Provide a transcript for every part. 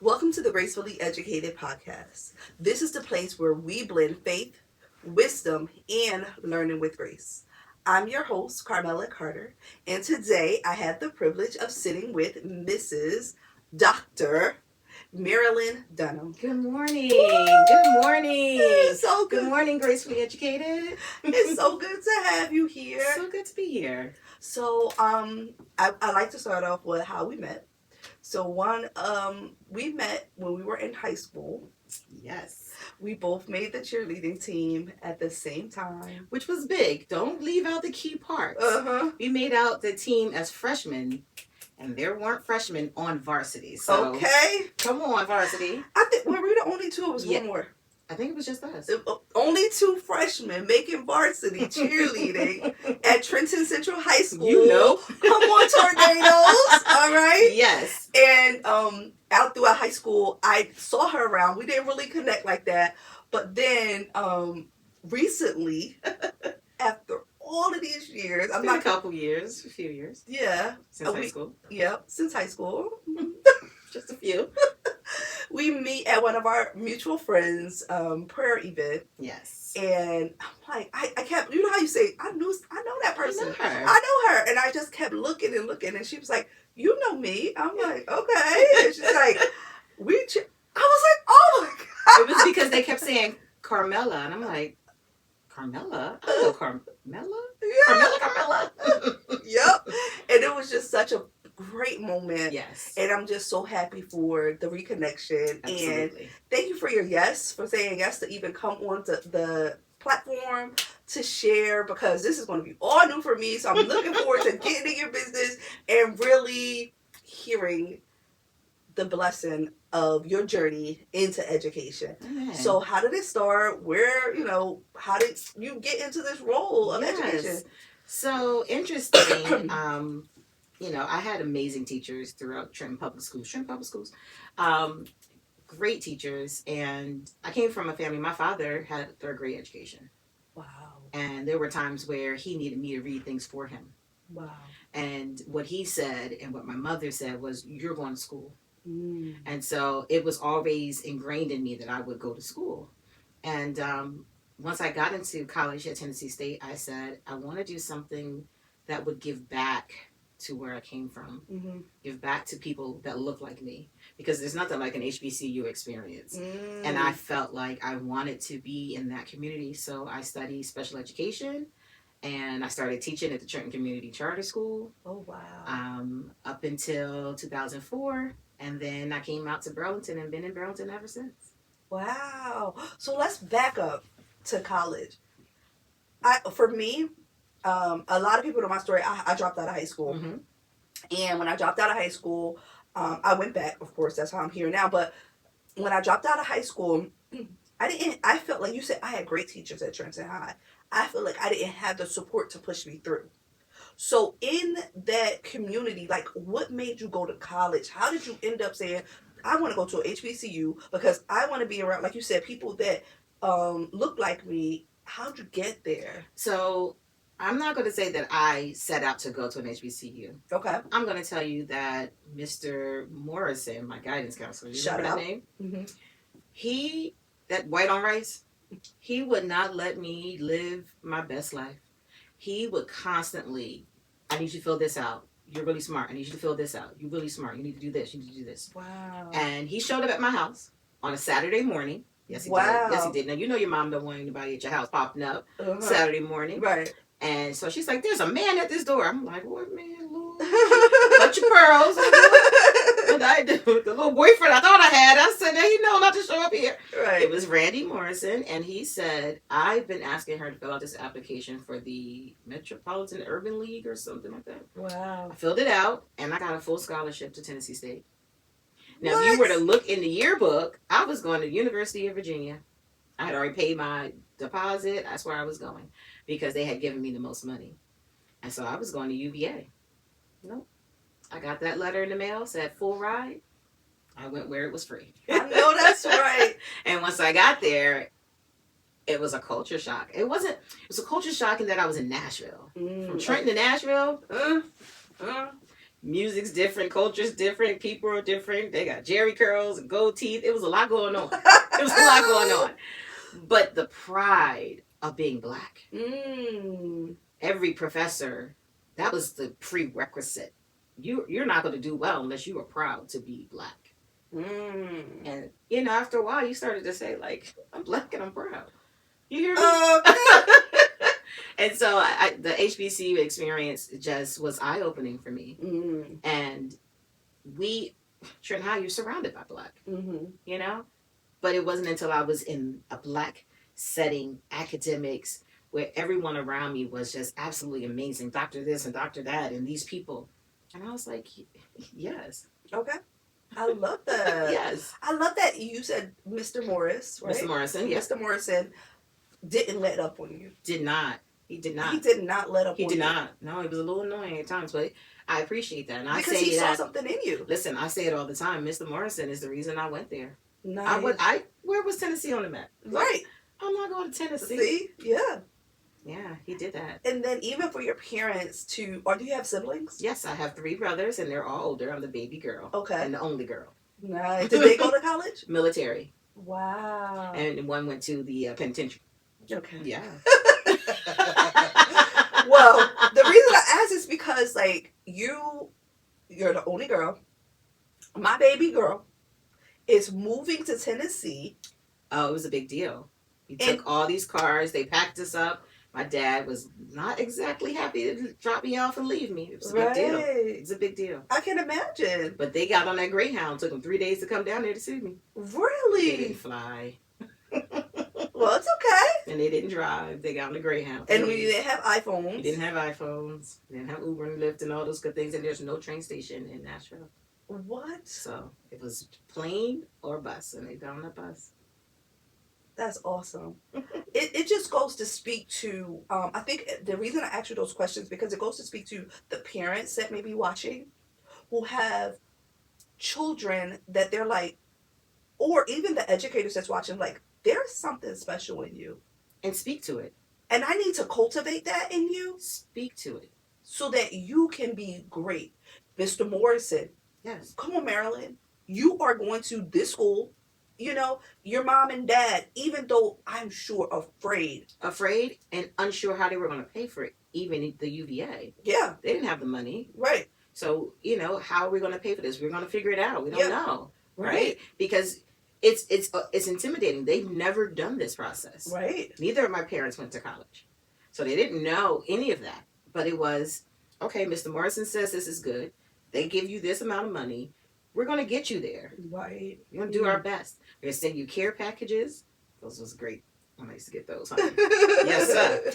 Welcome to the GraceFully Educated podcast. This is the place where we blend faith, wisdom, and learning with grace. I'm your host, Carmela Carter, and today I have the privilege of sitting with Mrs. Dr. Marilyn Dunham. Good morning. Good morning. It's so Good good. morning, GraceFully Educated. It's so good to have you here. So good to be here. So, I like to start off with how we met. So we met when we were in high school. Yes. We both made the cheerleading team at the same time. Which was big. Don't leave out the key parts. We made out the team as freshmen, and there weren't freshmen on varsity. So Okay. come on, varsity. I think were we the only two? Or was one more? I think it was just us. Only two freshmen making varsity cheerleading at Trenton Central High School. You know. Come on, tornadoes. All right. Yes. And out throughout high school, I saw her around. We didn't really connect like that. But then recently, after all of these years, It's been a couple years, a few years. Yeah. Since high school. Yeah, since high school. Just a few. We meet at one of our mutual friends' prayer event. Yes. And I'm like, I kept, you know how you say, I know that person. I know her. And I just kept looking and looking. And she was like, you know me. I'm like, okay. And she's like, I was like, oh my God. It was because they kept saying Carmela. And I'm like, Carmela? I don't know Carmela? Yeah. Carmela. Yep. And it was just such a great moment. Yes. And I'm just so happy for the reconnection. Absolutely. And thank you for saying yes to even come on to the platform to share, because this is going to be all new for me. So I'm looking forward to getting in your business and really hearing the blessing of your journey into education. Amen. So how did it start? Where, how did you get into this role of education? So interesting. I had amazing teachers throughout Trenton Public Schools. Great teachers. And I came from a family, my father had a third grade education. Wow. And there were times where he needed me to read things for him. Wow. And what he said and what my mother said was, you're going to school. Mm. And so it was always ingrained in me that I would go to school. And once I got into college at Tennessee State, I said, I want to do something that would give back to where I came from, give back to people that look like me, because there's nothing like an HBCU experience. And I felt like I wanted to be in that community. So I studied special education, and I started teaching at the Trenton Community Charter School. Oh, wow. Up until 2004. And then I came out to Burlington and been in Burlington ever since. Wow. So let's back up to college. For me, a lot of people know my story. I dropped out of high school. And when I dropped out of high school, I went back. Of course, that's how I'm here now. But when I dropped out of high school, I felt like you said I had great teachers at Trenton High. I feel like I didn't have the support to push me through. So in that community, like, what made you go to college? How did you end up saying, I want to go to a HBCU because I want to be around, like you said, people that look like me? How'd you get there? So I'm not going to say that I set out to go to an HBCU. Okay. I'm going to tell you that Mr. Morrison, my guidance counselor, you Shout remember out. that name? That white on rice, he would not let me live my best life. He would constantly, I need you to fill this out. You're really smart. I need you to fill this out. You're really smart. You need to do this. You need to do this. Wow. And he showed up at my house on a Saturday morning. Yes, he did. Yes, he did. Now, you know your mom don't want anybody at your house popping up Saturday morning. Right. And so she's like, there's a man at this door. I'm like, what man, Lord? Clutch your pearls. What I do? The little boyfriend I thought I had, I said, hey, not to show up here. Right. It was Randy Morrison, and he said, I've been asking her to fill out this application for the Metropolitan Urban League or something like that. Wow. I filled it out, and I got a full scholarship to Tennessee State. Now, if you were to look in the yearbook, I was going to the University of Virginia. I had already paid my deposit. That's where I was going because they had given me the most money. And so I was going to UVA. Nope. I got that letter in the mail, said full ride. I went where it was free. I know that's right. And once I got there, it was a culture shock. It was a culture shock in that I was in Nashville. From Trenton to Nashville, Music's different, culture's different, people are different. They got Jerry curls and gold teeth. It was a lot going on. It was a lot going on. But the pride of being black. Every professor, that was the prerequisite. You're not going to do well unless you are proud to be black. And, you know, after a while, you started to say, like, I'm black and I'm proud. You hear me? And so the HBCU experience just was eye-opening for me. And Trent High, you're surrounded by black, you know? But it wasn't until I was in a black setting, academics, where everyone around me was just absolutely amazing. Dr. this and Dr. that and these people. And I was like, yes. Okay. I love that. Yes. I love that you said Mr. Morris, right? Mr. Morrison, yes. Mr. Morrison didn't let up on you. Did not. He did not. He did not let up on you. He did not. No, it was a little annoying at times, but I appreciate that. And because he saw something in you. Listen, I say it all the time. Mr. Morrison is the reason I went there. Nice. Where was Tennessee on the map? Right. I'm not going to Tennessee. See? Yeah. Yeah, he did that. And then even for your parents or do you have siblings? Yes, I have 3 brothers, and they're all older. I'm the baby girl. Okay. And the only girl. Nice. Did they go to college? Military. Wow. And one went to the penitentiary. Okay. Yeah. Well, the reason I ask is because, like, you're the only girl. My baby girl is moving to Tennessee. Oh, it was a big deal. We took all these cars. They packed us up. My dad was not exactly happy to drop me off and leave me. It was a big deal. It was a big deal. I can imagine. But they got on that Greyhound. Took them 3 days to come down there to see me. Really? They didn't fly. Well, it's okay. And they didn't drive. They got on the Greyhound. And we didn't have iPhones. We didn't have iPhones. We didn't have Uber and Lyft and all those good things. And there's no train station in Nashville. What? So it was plane or bus. And they got on the bus. That's awesome. It just goes to speak to, I think the reason I asked you those questions because it goes to speak to the parents that may be watching who have children that they're like, or even the educators that's watching, like, there's something special in you. And speak to it. And I need to cultivate that in you. Speak to it. So that you can be great. Mr. Morrison. Yes. Come on, Marilyn. You are going to this school. You know, your mom and dad, even though I'm sure afraid and unsure how they were going to pay for it, even the UVA. Yeah. They didn't have the money. Right. So, you know, how are we going to pay for this? We're going to figure it out. We don't know. Right? Because it's intimidating. They've never done this process. Right. Neither of my parents went to college. So they didn't know any of that. But it was, okay, Mr. Morrison says this is good. They give you this amount of money. We're going to get you there. Right. We're going to do our best. We're going to send you care packages. Those was great. I used to get those. Honey. Yes, sir.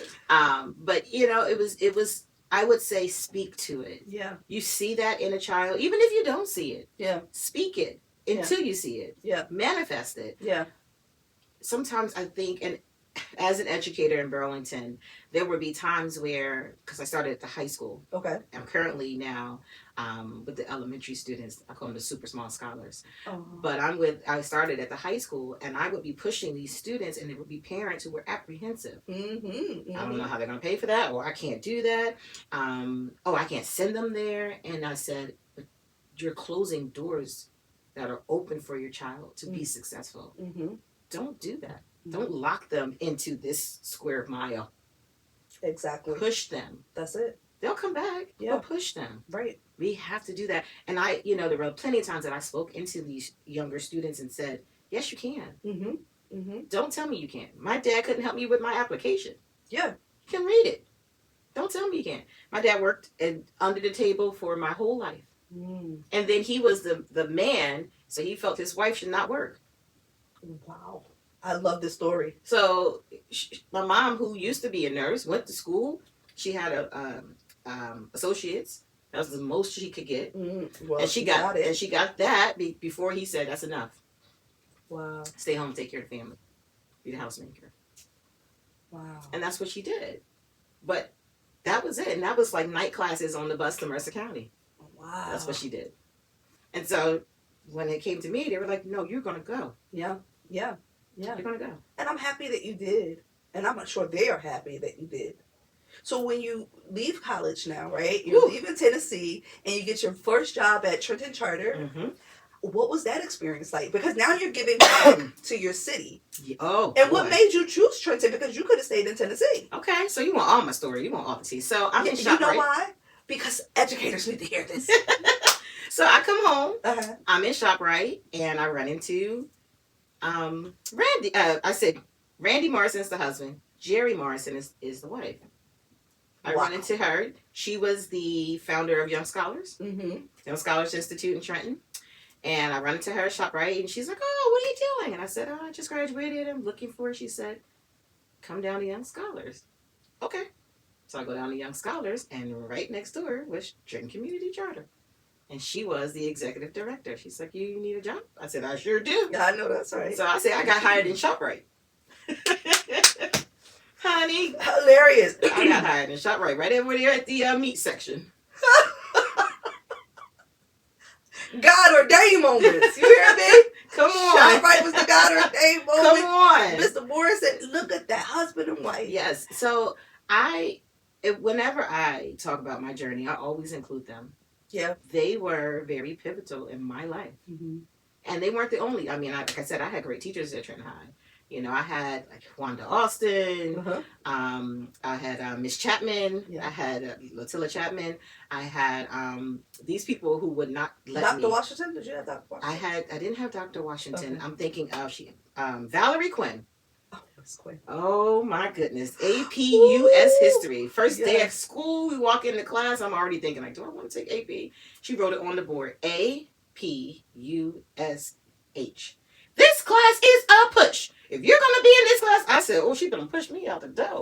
But, you know, it was, I would say, speak to it. Yeah. You see that in a child, even if you don't see it. Yeah. Speak it until you see it. Yeah. Manifest it. Yeah. Sometimes I think, and as an educator in Burlington, there would be times where, because I started at the high school. Okay. I'm currently now with the elementary students. I call them the super small scholars. Oh. But I started at the high school, and I would be pushing these students, and there would be parents who were apprehensive. Mm-hmm. I don't know how they're going to pay for that, or I can't do that. I can't send them there. And I said, but you're closing doors that are open for your child to be successful. Mm-hmm. Don't do that. Don't lock them into this square mile. Exactly. Push them. That's it. They'll come back. Yeah. But push them. Right. We have to do that. And there were plenty of times that I spoke into these younger students and said, yes, you can. Mm-hmm. Mm-hmm. Don't tell me you can't. My dad couldn't help me with my application. Yeah. You can read it. Don't tell me you can't. My dad worked under the table for my whole life. Mm. And then he was the man, so he felt his wife should not work. Wow. I love this story. So my mom, who used to be a nurse, went to school. She had a associates. That was the most she could get. Well, and she got that before he said, that's enough. Wow. Stay home and take care of the family. Be the housemaker. Wow. And that's what she did. But that was it. And that was like night classes on the bus to Mercer County. Wow. That's what she did. And so when it came to me, they were like, no, you're going to go. Yeah. Yeah. Yeah. You're going to go. And I'm happy that you did. And I'm not sure they are happy that you did. So when you leave college now, right? You're leaving Tennessee and you get your first job at Trenton Charter. Mm-hmm. What was that experience like? Because now you're giving back to your city. Oh, and boy. What made you choose Trenton? Because you could have stayed in Tennessee. Okay, so you want all my story. You want all the tea. So I'm in ShopRite. You know why? Because educators need to hear this. So I come home. I'm in ShopRite, and I run into Randy. I said Randy Morrison's the husband. Jerry Morrison is the wife. I run into her. She was the founder of Young Scholars, Young Scholars Institute in Trenton. And I run into her at ShopRite, and she's like, "Oh, what are you doing?" And I said, "Oh, I just graduated. I'm looking for it." She said, "Come down to Young Scholars." Okay. So I go down to Young Scholars, and right next door was Trenton Community Charter. And she was the executive director. She's like, "You need a job?" I said, "I sure do." Yeah, I know that's right. So I said, "I got hired in ShopRite." Honey. Hilarious. I got hired in ShopRite right over there at the meat section. God ordained moments. You hear me? Come on. ShopRite was the God ordained moment. Come on. Mr. Morrison, look at that husband and wife. Yes. So whenever I talk about my journey, I always include them. Yeah. They were very pivotal in my life. Mm-hmm. And they weren't the only. I mean, like I said, I had great teachers at Trenton High. You know, I had like Wanda Austin. I had Miss Chapman. Yeah. I had Latilla Chapman. I had these people who would not let me. Dr. Washington? Did you have Dr. Washington? I didn't have Dr. Washington. Okay. I'm thinking of Valerie Quinn. Oh, Miss Quinn. Oh my goodness. AP US History. First day of school, we walk into class. I'm already thinking like, do I want to take AP? She wrote it on the board. APUSH. This class is a push. If you're going to be in this class, I said, oh, she's going to push me out the door.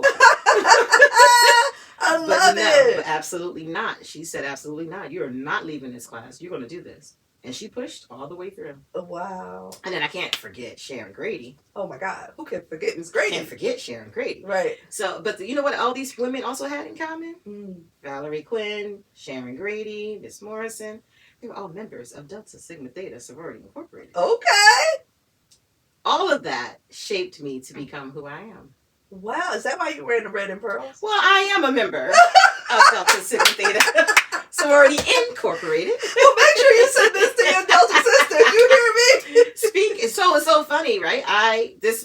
I love it. But absolutely not. She said, absolutely not. You're not leaving this class. You're going to do this. And she pushed all the way through. Wow. And then I can't forget Sharon Grady. Oh my God. Who can forget Miss Grady? Can't forget Sharon Grady. Right. So, but you know what all these women also had in common? Valerie Quinn, Sharon Grady, Miss Morrison. They were all members of Delta Sigma Theta Sorority Incorporated. Okay. All of that shaped me to become who I am. Wow, is that why you wear the red and pearls? Well, I am a member of Delta Sigma Theta Sorority Incorporated. Well, make sure you send this to your Delta sisters. You hear me? It's so funny, right?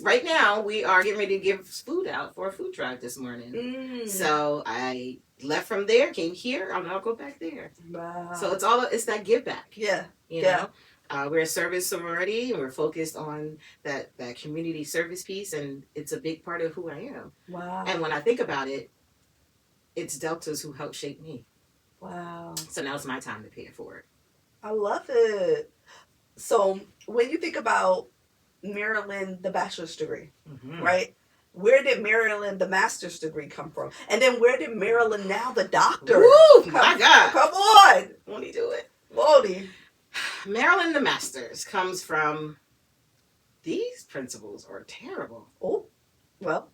Right now we are getting ready to give food out for a food drive this morning. So I left from there, came here, and I'll go back there. Wow. So it's that give back. Yeah. You know? We're a service sorority, and we're focused on that community service piece, and it's a big part of who I am. Wow. And when I think about it, it's Deltas who helped shape me. Wow. So now it's my time to pay it forward. I love it. So when you think about Marilyn, the bachelor's degree, right? Where did Marilyn, the master's degree, come from? And then where did Marilyn, now the doctor, my God. Come on. Won't he do it? Won't he? Marilyn the Masters comes from these principles are terrible. Oh, well,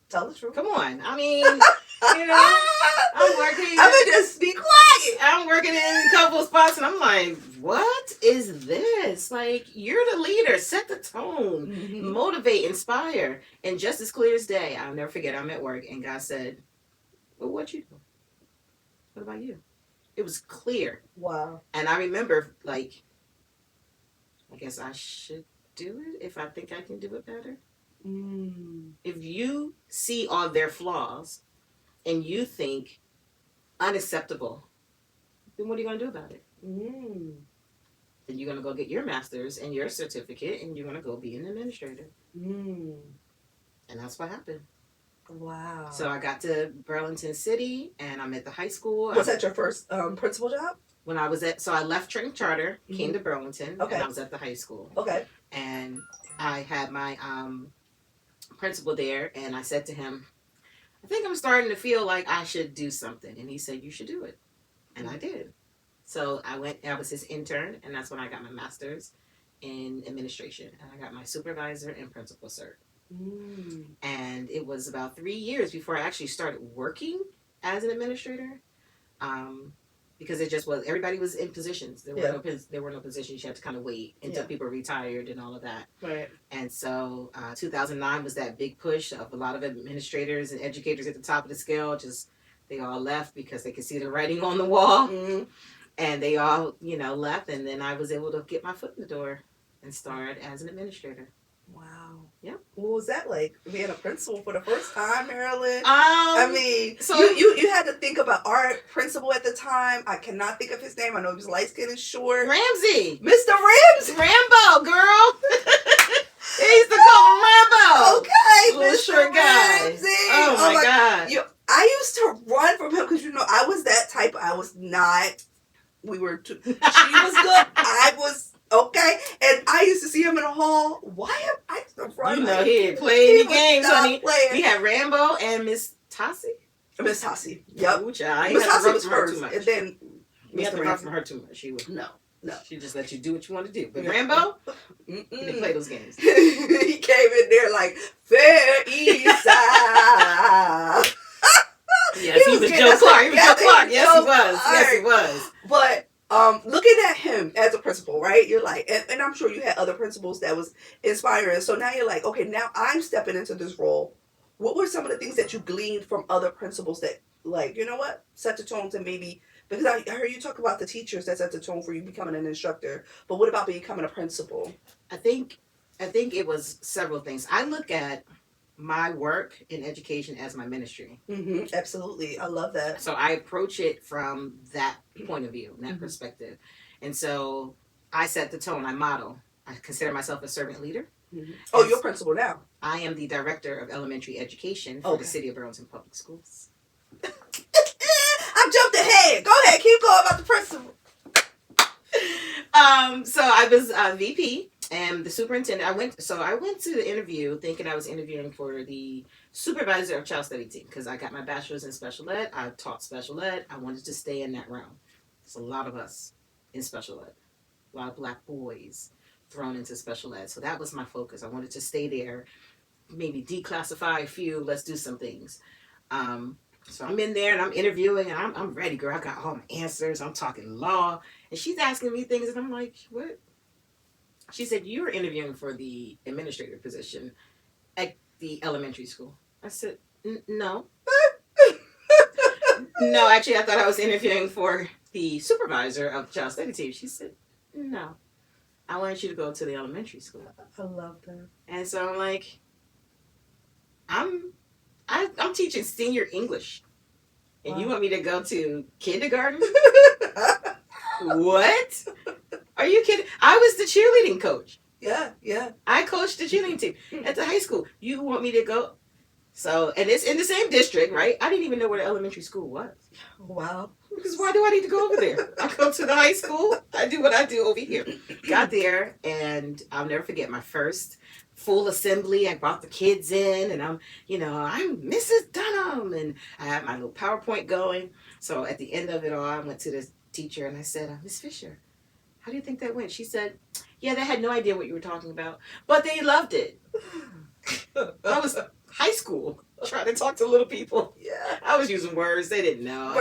tell the truth. Come on. I mean, you know, I'm working. I'm going to just be quiet. I'm working in a couple of spots, and I'm like, what is this? Like, you're the leader. Set the tone. Motivate, inspire. And just as clear as day, I'll never forget, I'm at work, and God said, well, what you do? What about you? It was clear. Wow. And I remember, like, I guess I should do it if I think I can do it better. If you see all their flaws and you think unacceptable, then what are you going to do about it? Then you're going to go get your master's and your certificate, and you're going to go be an administrator. And that's what happened. Wow. So I got to Burlington City, and I'm at the high school. Was that your first principal job? When I was so I left Trenton Charter, came to Burlington, and I was at the high school. Okay. And I had my principal there, and I said to him, I think I'm starting to feel like I should do something. And he said, you should do it. And I did. So I was his intern, and that's when I got my master's in administration. And I got my supervisor and principal cert. And it was about 3 years before I actually started working as an administrator, because it just was, everybody was in positions. There were no positions. You had to kind of wait until people retired and all of that. Right. And so 2009 was that big push of a lot of administrators and educators at the top of the scale just They all left because they could see the writing on the wall. Mm-hmm. And they all, left. And then I was able to get my foot in the door and start as an administrator. Wow. Yep. What was that like, being a principal for the first time, Marilyn? So you had to think about our principal at the time. I cannot think of his name. I know he was light skinned and short. Ramsey. Mr. Ramsey. Rambo, girl. They used to call him Rambo. Okay, Little Mr. short guy. Ramsey. Oh my God. I used to run from him because I was that type. I was not. She was good. I was okay, and I used to see him in the hall. I used to run? He didn't play any games, honey. Playing. We had Rambo and Miss Tassie. Miss Tassie. Yep. Miss Tassie was first, and then we had to run from her too much. She would no. She just let you do what you want to do. But Rambo, he didn't play those games. He came in there like Fair East Side. Yes, he was Joe Clark. He was Joe Clark. Yes, he was. Yes, he was. But looking at him as a principal, right? You're like, and I'm sure you had other principals that was inspiring. So now you're like, okay, now I'm stepping into this role. What were some of the things that you gleaned from other principals that, like, you know what, set the tone to maybe, because I heard you talk about the teachers that set the tone for you becoming an instructor, but what about becoming a principal? I think it was several things. I look at my work in education as my ministry. Mm-hmm, absolutely. I love that. So I approach it from that point of view, that perspective. And so I set the tone, I model. I consider myself a servant leader. Mm-hmm. Oh, you're principal now. I am the director of elementary education for the City of Burlington Public Schools. I jumped ahead. Go ahead, keep going about the principal. So I was VP and the superintendent. I went to the interview thinking I was interviewing for the supervisor of child study team because I got my bachelor's in special ed. I taught special ed. I wanted to stay in that realm. There's a lot of us in special ed, a lot of Black boys thrown into special ed. So that was my focus. I wanted to stay there, maybe declassify a few. Let's do some things. So I'm in there and I'm interviewing and I'm ready, girl. I got all my answers. I'm talking law. And she's asking me things and I'm like, what? She said, you were interviewing for the administrator position at the elementary school. I said, no. No, actually, I thought I was interviewing for the supervisor of the child study team. She said, no. I want you to go to the elementary school. I love that. And so I'm like, I'm teaching senior English. And wow. You want me to go to kindergarten? What? Are you kidding? I was the cheerleading coach. Yeah. I coached the cheerleading team at the high school. You want me to go? So, and it's in the same district, right? I didn't even know where the elementary school was. Wow. Because why do I need to go over there? I go to the high school. I do what I do over here. Got there, and I'll never forget my first full assembly. I brought the kids in, and I'm Mrs. Dunham, and I had my little PowerPoint going. So at the end of it all, I went to the teacher, and I said, Miss Fisher, how do you think that went? She said, yeah, they had no idea what you were talking about, but they loved it. I was high school trying to talk to little people. Yeah. I was using words they didn't know.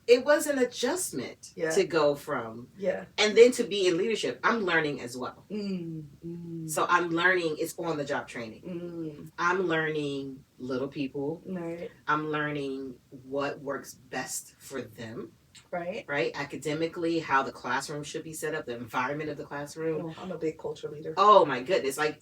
It was an adjustment to go from. Yeah. And then to be in leadership, I'm learning as well. So I'm learning, it's on the job training. I'm learning little people. Right. I'm learning what works best for them. Right. Academically, how the classroom should be set up, the environment of the classroom. Oh, I'm a big culture leader. Oh my goodness. Like,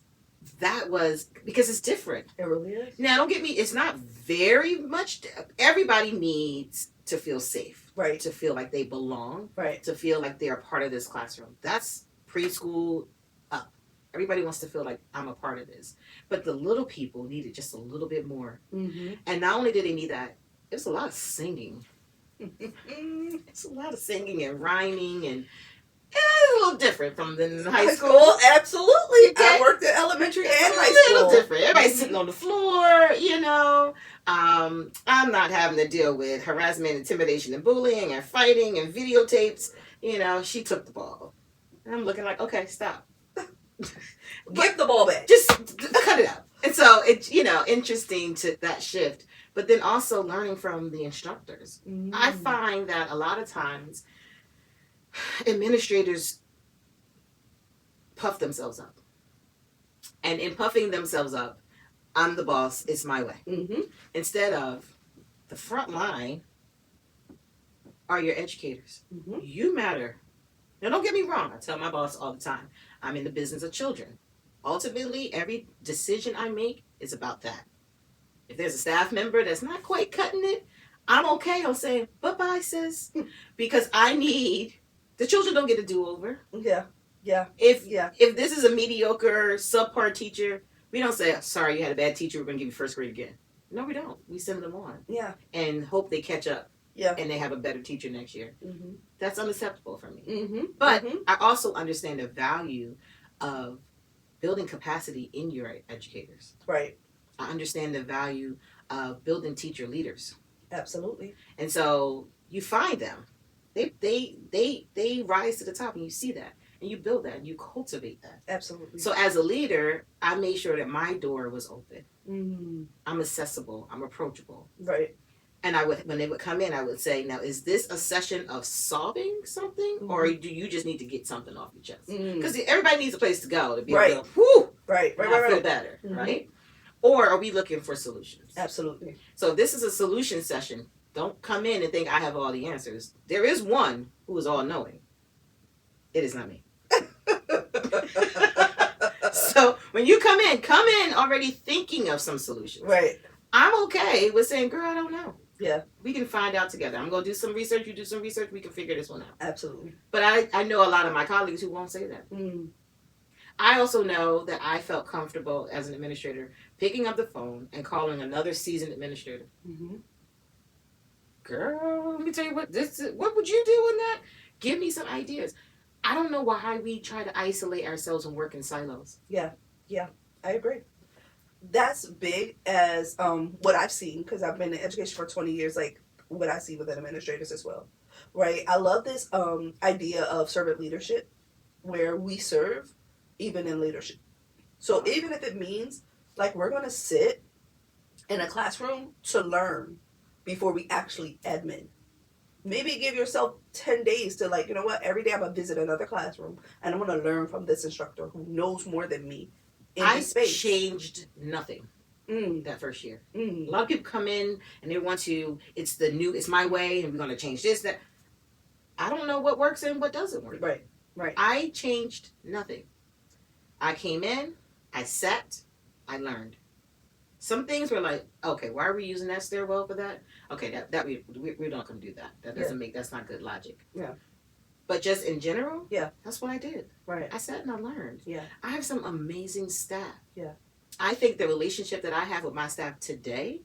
that was, because it's different. It really is. Now, don't get me, it's not very much, everybody needs to feel safe. Right. To feel like they belong. Right. To feel like they're a part of this classroom. That's preschool up. Everybody wants to feel like I'm a part of this. But the little people needed just a little bit more. Mm-hmm. And not only did they need that, it was a lot of singing. It's a lot of singing and rhyming, and it's a little different from the high school. Absolutely. Okay. I worked at elementary and high school. A little different. Everybody's sitting on the floor, I'm not having to deal with harassment, intimidation, and bullying, and fighting, and videotapes. She took the ball. And I'm looking like, okay, stop. Give the ball back. Just cut it out. And so it's, interesting to that shift. But then also learning from the instructors. I find that a lot of times administrators puff themselves up. And in puffing themselves up, I'm the boss, it's my way. Instead of the front line are your educators. Mm-hmm. You matter. Now, don't get me wrong. I tell my boss all the time, I'm in the business of children. Ultimately, every decision I make is about that. If there's a staff member that's not quite cutting it, I'm okay. I'm saying, bye-bye, sis. Because I need, the children don't get a do-over. Yeah. Yeah. If Yeah. if this is a mediocre, subpar teacher, we don't say, sorry, you had a bad teacher, we're going to give you first grade again. No, we don't. We send them on. Yeah. And hope they catch up. Yeah. And they have a better teacher next year. Mm-hmm. That's unacceptable for me. Mm-hmm. But mm-hmm. I also understand the value of building capacity in your educators. Right. I understand the value of building teacher leaders. Absolutely. And so you find them. They rise to the top, and you see that. And you build that and you cultivate that. Absolutely. So as a leader, I made sure that my door was open. Mm-hmm. I'm accessible. I'm approachable. Right. And I would, when they would come in, I would say, now, is this a session of solving something? Mm-hmm. Or do you just need to get something off your chest? Because Mm-hmm. everybody needs a place to go to be right. able to, whoo, right. I feel better, mm-hmm. right? Or are we looking for solutions? Absolutely. So if this is a solution session, don't come in and think I have all the answers. There is one who is all-knowing. It is not me. So when you come in already thinking of some solutions. Right. I'm okay with saying, girl, I don't know. Yeah. We can find out together. I'm going to do some research. You do some research. We can figure this one out. Absolutely. But I know a lot of my colleagues who won't say that. Mm. I also know that I felt comfortable as an administrator picking up the phone and calling another seasoned administrator. Mm-hmm. Girl, let me tell you what would you do in that? Give me some ideas. I don't know why we try to isolate ourselves and work in silos. Yeah. I agree. That's big as what I've seen, because I've been in education for 20 years, like what I see within administrators as well. Right. I love this idea of servant leadership, where we serve even in leadership. So even if it means like we're going to sit in a classroom to learn before we actually admin. Maybe give yourself 10 days to, like, you know what, every day I'm going to visit another classroom and I'm going to learn from this instructor who knows more than me in this space. I changed nothing that first year. A lot of people come in and they want to, it's my way and we're going to change this, that. I don't know what works and what doesn't work. Right. I changed nothing. I came in, I sat, I learned. Some things were like, okay, why are we using that stairwell for that? Okay, that we're not going to do that. That doesn't that's not good logic. Yeah. But just in general, yeah, that's what I did. Right. I sat and I learned. Yeah. I have some amazing staff. Yeah. I think the relationship that I have with my staff today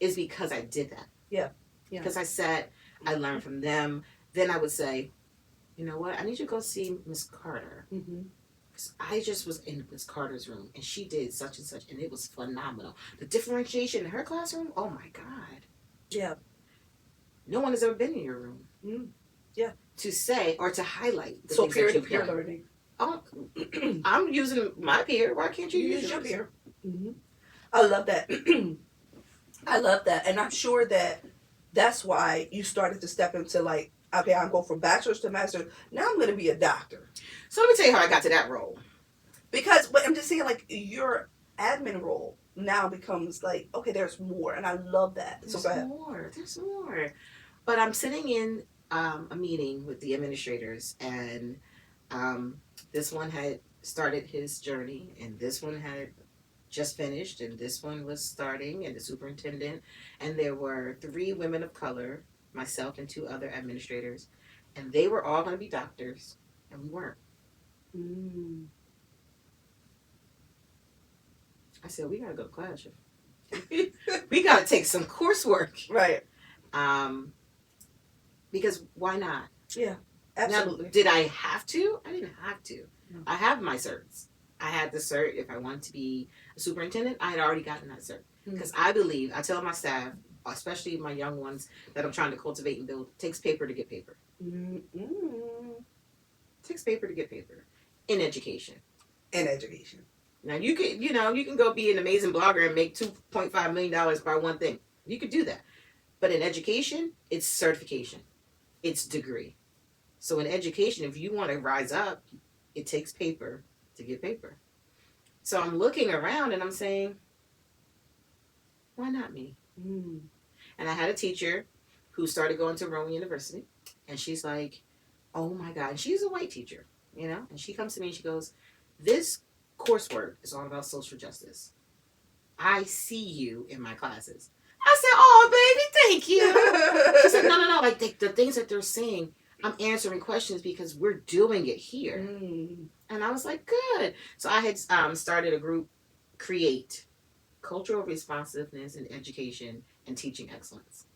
is because I did that. Yeah. Because I sat, I learned from them. Then I would say, you know what? I need you to go see Miss Carter. Mm-hmm. I just was in Miss Carter's room and she did such and such and it was phenomenal. The differentiation in her classroom, oh my God. Yeah. No one has ever been in your room. Mm. Yeah. To say or to highlight the so things that you've peer done. learning. Oh, I'm using my peer. Why can't you use your yours? peer? Mm-hmm. I love that. I love that. And I'm sure that that's why you started to step into, like, okay, I'm going from bachelor's to master's. Now I'm going to be a doctor. So let me tell you how I got to that role. Because, but I'm just saying, like, your admin role now becomes like, okay, there's more. And I love that. There's more. But I'm sitting in a meeting with the administrators, and this one had started his journey, and this one had just finished, and this one was starting, and the superintendent, and there were 3 women of color, myself and 2 other administrators, and they were all going to be doctors, and we weren't. I said, we got to go to class. We got to take some coursework. Right. Because why not? Yeah, absolutely. Now, did I have to? I didn't have to. No. I have my certs. I had the cert. If I wanted to be a superintendent, I had already gotten that cert. Because I tell my staff, especially my young ones that I'm trying to cultivate and build, it takes paper to get paper. It takes paper to get paper in education. Now you can go be an amazing blogger and make $2.5 million by one thing. You could do that. But in education, it's certification. It's degree. So in education, if you want to rise up, it takes paper to get paper. So I'm looking around and I'm saying, why not me? And I had a teacher who started going to Rowan University, and she's like, oh my God. And she's a white teacher, you know? And she comes to me and she goes, this coursework is all about social justice. I see you in my classes. I said, oh, baby, thank you. She said, no. Like, the things that they're saying, I'm answering questions because we're doing it here. And I was like, good. So I had started a group, Create Cultural Responsiveness in Education and Teaching Excellence.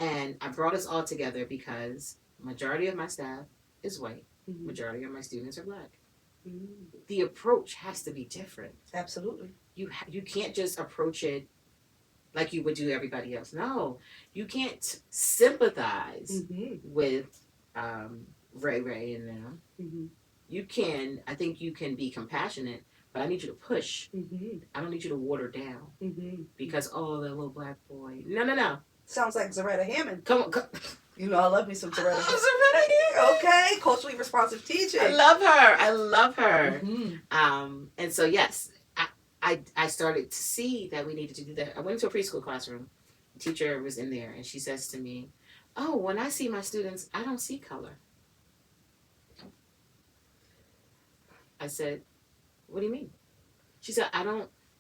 And I brought us all together because majority of my staff is white. Majority of my students are black. The approach has to be different. Absolutely. You can't just approach it like you would do everybody else. No, you can't sympathize with Ray and them. You can, I think you can be compassionate, but I need you to push. I don't need you to water down because, oh, that little black boy. No. Sounds like Zaretta Hammond. Come on. You know, I love me some Zaretta Hammond. Zaretta Hammond. Okay, culturally responsive teaching. I love her. And so, yes, I started to see that we needed to do that. I went into a preschool classroom. The teacher was in there, and she says to me, oh, when I see my students, I don't see color. I said, what do you mean? She said,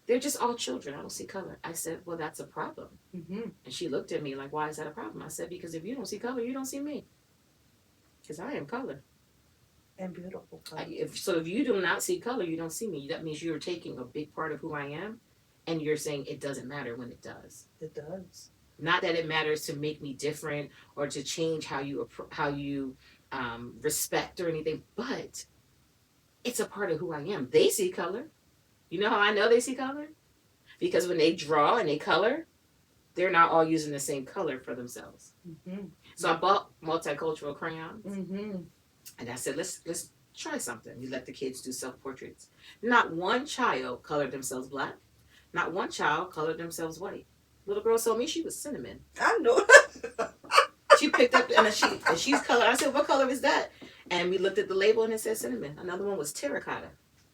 they're just all children. I don't see color. I said, well, that's a problem. And she looked at me like, why is that a problem? I said, because if you don't see color, you don't see me. Because I am color. And beautiful color. If you do not see color, you don't see me. That means you're taking a big part of who I am, and you're saying it doesn't matter when it does. It does. Not that it matters to make me different or to change how you respect or anything, but it's a part of who I am. They see color. You know how I know they see color? Because when they draw and they color, they're not all using the same color for themselves. So I bought multicultural crayons. And I said, let's try something. We let the kids do self-portraits. Not one child colored themselves black. Not one child colored themselves white. Little girl told me she was cinnamon. I know. She picked up and she's colored. I said, what color is that? And we looked at the label and it said cinnamon. Another one was terracotta.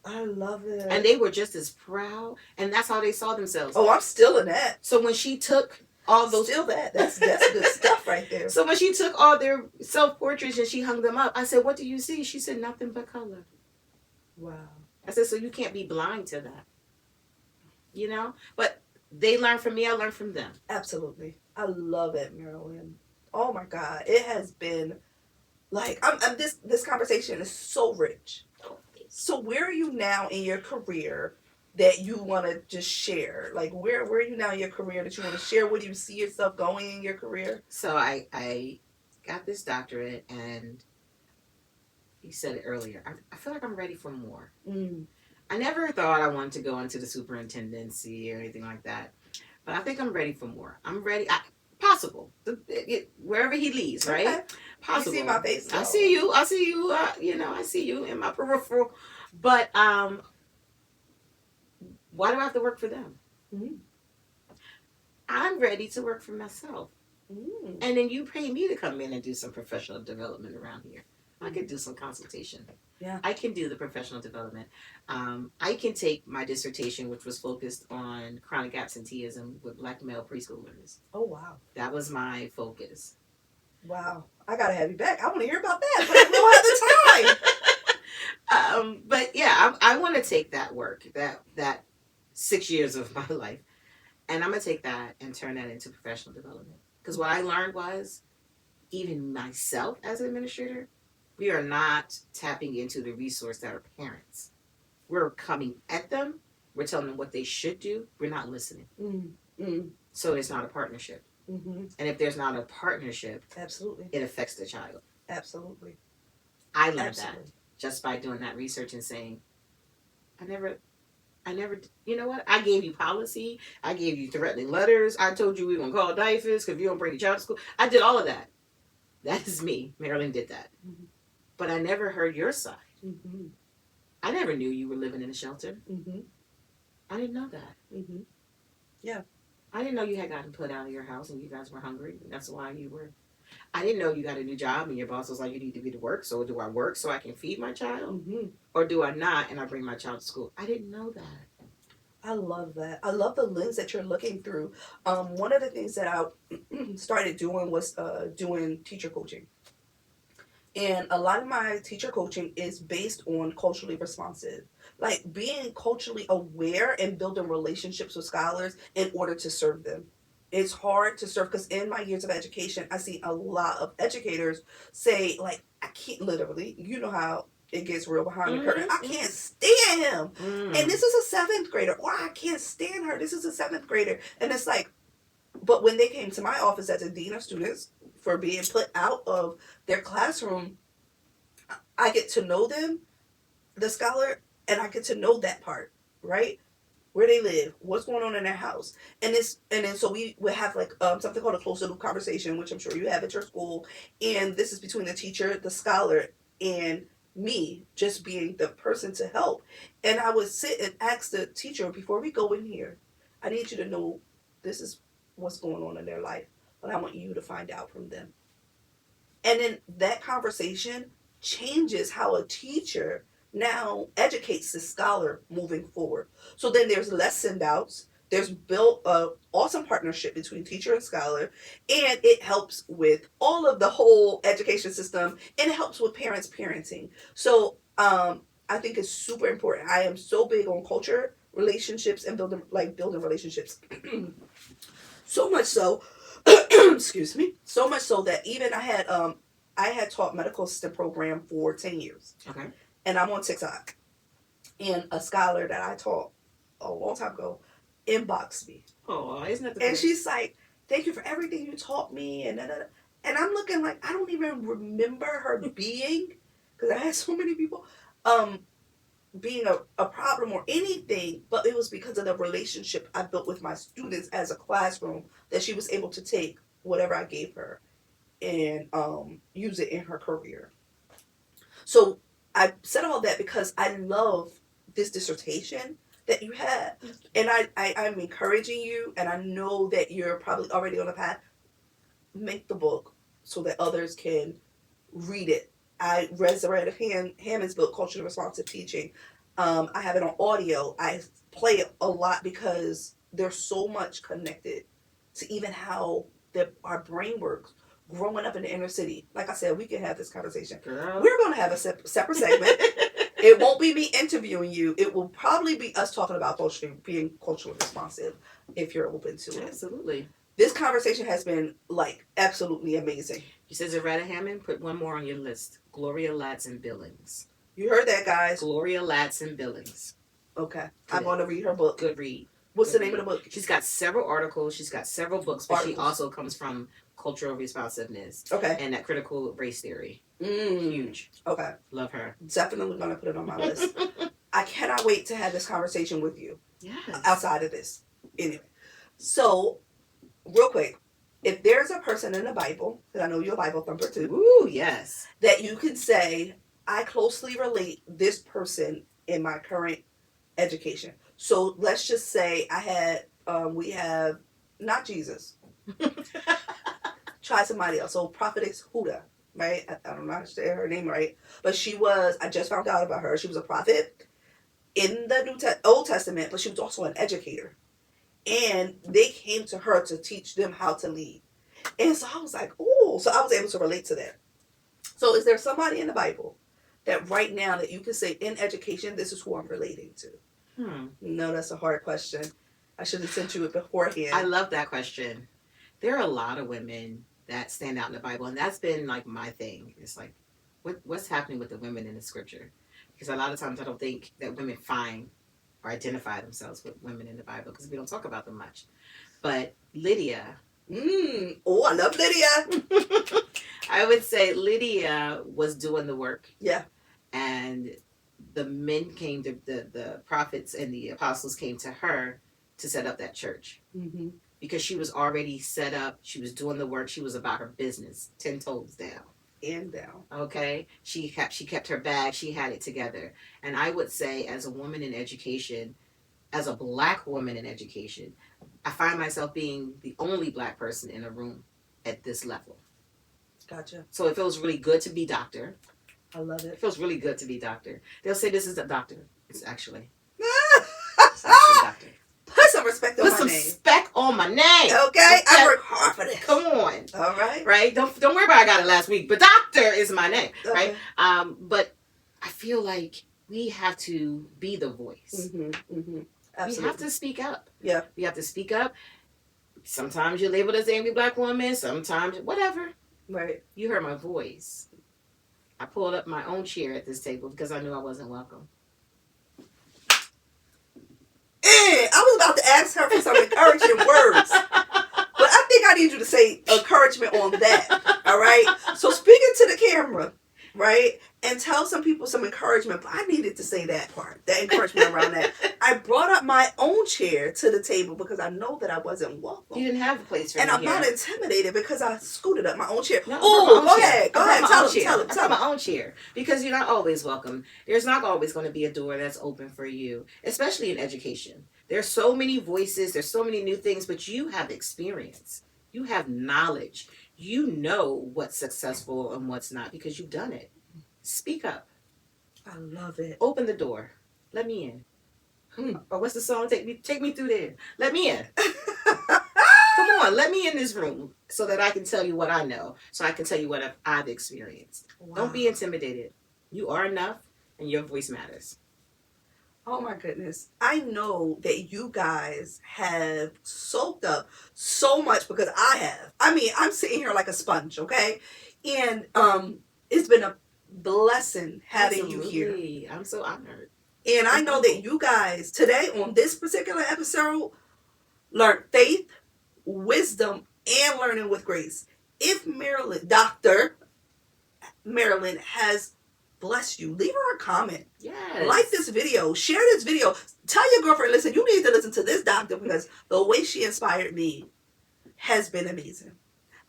I love it. And they were just as proud. And that's how they saw themselves. Oh, I'm still in that. So when she took all those... Still that. That's good stuff right there. So when she took all their self-portraits and she hung them up, I said, what do you see? She said, nothing but color. Wow. I said, so you can't be blind to that. You know? But they learn from me. I learn from them. Absolutely. I love it, Marilyn. Oh, my God. It has been like... this conversation is so rich. So where are you now in your career that you want to just share? Like, where are you now in your career that you want to share? Where do you see yourself going in your career? So I got this doctorate, and you said it earlier. I feel like I'm ready for more. I never thought I wanted to go into the superintendency or anything like that. But I think I'm ready for more. I'm ready. Possible. Wherever he leads, right? Okay. Possible. You see my face, though. I see you. I see you in my peripheral. But why do I have to work for them? I'm ready to work for myself. And then you pay me to come in and do some professional development around here. I could do some consultation. Yeah. I can do the professional development. I can take my dissertation, which was focused on chronic absenteeism with black male preschoolers. Oh, wow. That was my focus. Wow. I got to have you back. I want to hear about that, but we don't have the time. But yeah, I want to take that work, that 6 years of my life, and I'm going to take that and turn that into professional development. Because what I learned was, even myself as an administrator, we are not tapping into the resource that are parents. We're coming at them. We're telling them what they should do. We're not listening. So it's not a partnership. And if there's not a partnership, absolutely, it affects the child. Absolutely. I learned that just by doing that research and saying, I never, you know what? I gave you policy. I gave you threatening letters. I told you we were going to call DIFAS because if you don't bring the child to school. I did all of that. That is me. Marilyn did that. But I never heard your side. I never knew you were living in a shelter. I didn't know that. Yeah. I didn't know you had gotten put out of your house and you guys were hungry. That's why you were. I didn't know you got a new job and your boss was like, you need to be to work. So do I work so I can feed my child? Or do I not and I bring my child to school? I didn't know that. I love that. I love the lens that you're looking through. One of the things that I started doing was doing teacher coaching. And a lot of my teacher coaching is based on culturally responsive, like being culturally aware and building relationships with scholars in order to serve them. It's hard to serve because in my years of education, I see a lot of educators say, like, I can't literally, you know how it gets real behind the curtain. I can't stand him. And this is a seventh grader, or I can't stand her. This is a seventh grader. And it's like, but when they came to my office as a dean of students for being put out of their classroom, I get to know them, the scholar, and I get to know that part, right? Where they live, what's going on in their house, and then so we would have like something called a closer loop conversation, which I'm sure you have at your school, and this is between the teacher, the scholar, and me, just being the person to help. And I would sit and ask the teacher before we go in here, I need you to know this is what's going on in their life, but I want you to find out from them. And then that conversation changes how a teacher now educates the scholar moving forward. So then there's less send outs. There's built a awesome partnership between teacher and scholar, and it helps with all of the whole education system, and it helps with parents parenting. So I think it's super important. I am so big on culture, relationships, and building relationships. So much so, excuse me, so much so that even I had taught medical assistant program for 10 years. Okay. And I'm on TikTok. And a scholar that I taught a long time ago inboxed me. Oh, isn't that the And best? she's like, thank you for everything you taught me. And and I'm looking like, I don't even remember her being, because I had so many people, being a problem or anything, but it was because of the relationship I built with my students as a classroom that she was able to take whatever I gave her and use it in her career. So I said all that because I love this dissertation that you had, and I'm encouraging you, and I know that you're probably already on a path. Make the book so that others can read it. I read Hammond's book, Culturally Responsive Teaching. I have it on audio. I play it a lot because there's so much connected to even how our brain works. Growing up in the inner city, like I said, we can have this conversation. Girl. We're going to have a separate segment. It won't be me interviewing you. It will probably be us talking about being culturally responsive, if you're open to it. Absolutely. This conversation has been like absolutely amazing. You said Zaretta Hammond. Put one more on your list. Gloria Ladson Billings. You heard that, guys. Gloria Ladson Billings. Okay. I'm going to read her book. Good read. What's the name of the book? She's got several articles. She's got several books, but she also comes from cultural responsiveness. Okay. And that critical race theory. Mm. Huge. Okay. Love her. Definitely going to put it on my list. I cannot wait to have this conversation with you. Yes. Outside of this. Anyway. So, real quick. If there's a person in the Bible, because I know you're a Bible thumper too. Ooh, yes. That you can say, I closely relate this person in my current education. So let's just say we have, not Jesus. Try somebody else. So Prophetess Huda, right? I don't know how to say her name right. But I just found out about her. She was a prophet in the Old Testament, but she was also an educator. And they came to her to teach them how to lead. And so I was like, oh, so I was able to relate to that. So is there somebody in the Bible that right now that you can say in education, this is who I'm relating to? No, that's a hard question. I should have sent you it beforehand. I love that question. There are a lot of women that stand out in the Bible, and that's been like my thing. It's like, what's happening with the women in the scripture? Because a lot of times I don't think that women find or identify themselves with women in the Bible because we don't talk about them much. But Lydia. Oh, I love Lydia. I would say Lydia was doing the work. Yeah. And the men came to, the prophets and the apostles came to her to set up that church. Mm-hmm. Because she was already set up. She was doing the work. She was about her business. 10 toes down. And down. Okay? She kept her bag. She had it together. And I would say as a woman in education, as a black woman in education, I find myself being the only black person in a room at this level. Gotcha. So it feels really good to be doctor. I love it. It feels really good to be doctor. They'll say this is a doctor. It's actually doctor. respect on Put my some name. respect on my name. Okay? I work hard for this. Come on. All right. Right? Don't worry about I got it last week, but doctor is my name. Okay. Right? But I feel like we have to be the voice. Absolutely. We have to speak up. Yeah. We have to speak up. Sometimes you're labeled as the angry black woman. Sometimes, whatever. Right. You heard my voice. I pulled up my own chair at this table because I knew I wasn't welcome. I was about to ask her for some encouraging words. But I think I need you to say encouragement on that. All right? So speaking to the camera, right? And tell some people some encouragement. But I needed to say that part, that encouragement around that. I brought up my own chair to the table because I know that I wasn't welcome. You didn't have a place for me. And I'm here. not intimidated because I scooted up my own chair. No, Oh, go ahead. Go ahead. Tell them. my own chair. Because you're not always welcome. There's not always going to be a door that's open for you, especially in education. There's so many voices. There's so many new things, but you have experience. You have knowledge. You know what's successful and what's not because you've done it. Speak up. I love it. Open the door. Let me in. Or what's the song? Take me through there. Let me in. Come on, let me in this room so that I can tell you what I know. So I can tell you what I've experienced. Wow. Don't be intimidated. You are enough and your voice matters. Oh my goodness. I know that you guys have soaked up so much because I have. I mean, I'm sitting here like a sponge, okay? And it's been a blessing having you here. I'm so honored. And I know that you guys today on this particular episode learned faith, wisdom, and learning with grace. If Dr. Marilyn has blessed you, leave her a comment. Yes. Like this video. Share this video. Tell your girlfriend, listen, you need to listen to this doctor because the way she inspired me has been amazing.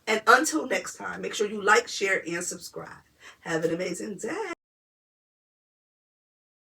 And until next time, make sure you like, share, and subscribe. Have an amazing day.